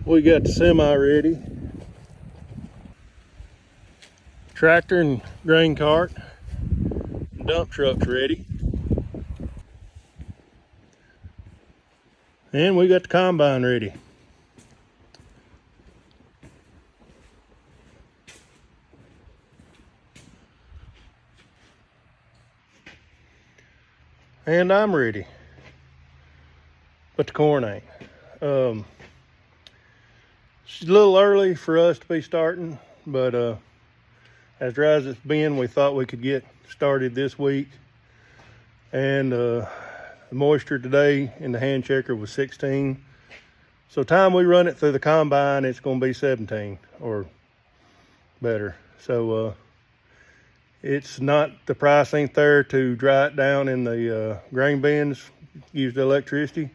We got the semi ready. Tractor and grain cart. Dump truck's ready. And we got the combine ready. And I'm ready. But the corn ain't. It's a little early for us to be starting, but as dry as it's been, we thought we could get started this week. And the moisture today in the hand checker was 16. So time we run it through the combine, it's going to be 17 or better. So it's not, the price ain't there to dry it down in the grain bins, use the electricity.